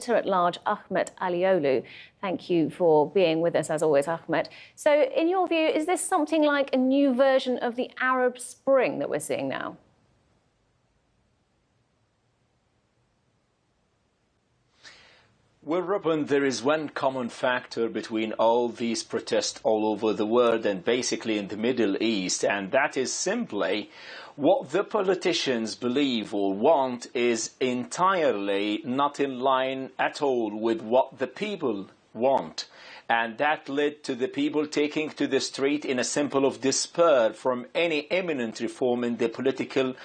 editor-at-large Ahmet Alioglu. Thank you for being with us, as always, Ahmet. So, in your view, is this something like a new version of the Arab Spring that we're seeing now? Well, Robin, there is one common factor between all these protests all over the world and basically in the Middle East, and that is simply what the politicians believe or want is entirely not in line at all with what the people want. And that led to the people taking to the street in a symbol of despair from any imminent reform in the political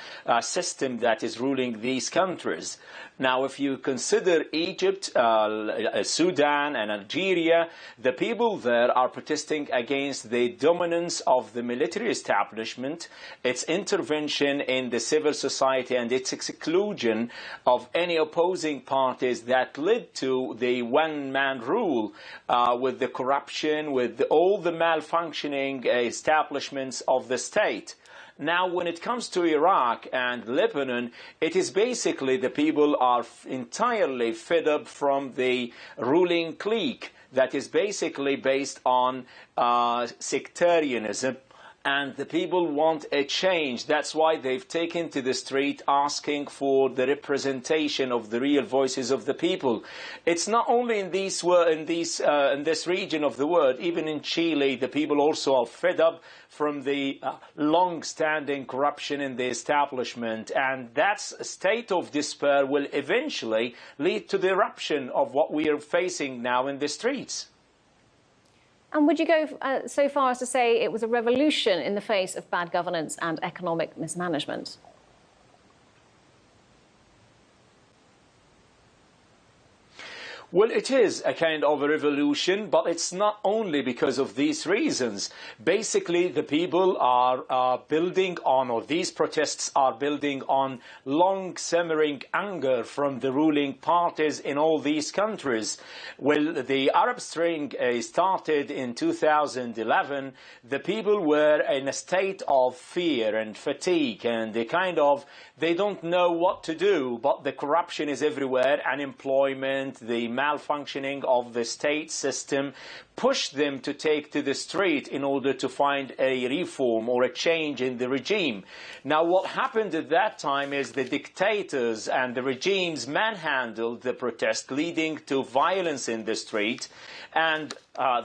system that is ruling these countries. Now, if you consider Egypt, Sudan and Algeria, the people there are protesting against the dominance of the military establishment, its intervention in the civil society and its exclusion of any opposing parties that led to the one-man rule with the corruption, with all the malfunctioning establishments of the state. Now, when it comes to Iraq and Lebanon, it is basically the people are entirely fed up from the ruling clique that is basically based on sectarianism. And the people want a change. That's why they've taken to the street asking for the representation of the real voices of the people. It's not only in this region of the world. Even in Chile, the people also are fed up from the long-standing corruption in the establishment. And that state of despair will eventually lead to the eruption of what we are facing now in the streets. And would you go so far as to say it was a revolution in the face of bad governance and economic mismanagement? Well, it is a kind of a revolution, but it's not only because of these reasons. Basically, the people are building on, or these protests are building on, long simmering anger from the ruling parties in all these countries. Well, the Arab Spring started in 2011. The people were in a state of fear and fatigue, and they don't know what to do, but the corruption is everywhere, unemployment, the malfunctioning of the state system pushed them to take to the street in order to find a reform or a change in the regime. Now, what happened at that time is the dictators and the regimes manhandled the protest, leading to violence in the street and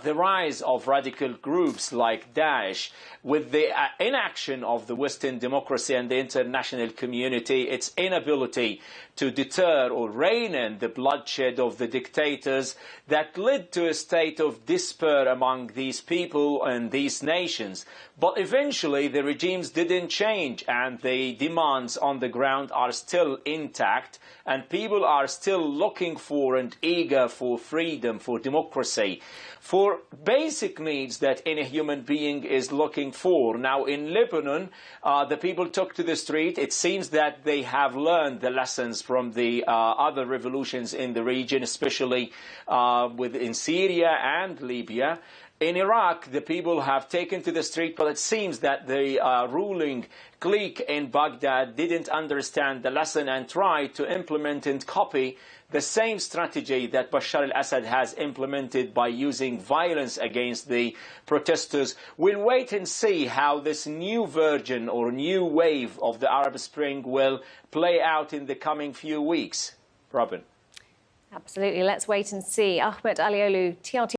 the rise of radical groups like Daesh. With the inaction of the Western democracy and the international community, its inability to deter or rein in the bloodshed of the dictators, that led to a state of despair among these people and these nations. But eventually the regimes didn't change, and the demands on the ground are still intact, and people are still looking for and eager for freedom, for democracy, for basic needs that any human being is looking for. Now, in Lebanon, the people took to the street. It seems that they have learned the lessons from the other revolutions in the region, especially in Syria and Libya. In Iraq, the people have taken to the street, but it seems that the ruling clique in Baghdad didn't understand the lesson and tried to implement and copy the same strategy that Bashar al-Assad has implemented by using violence against the protesters. We'll wait and see how this new version or new wave of the Arab Spring will play out in the coming few weeks. Robin. Absolutely. Let's wait and see. Ahmet Alioglu, TRT.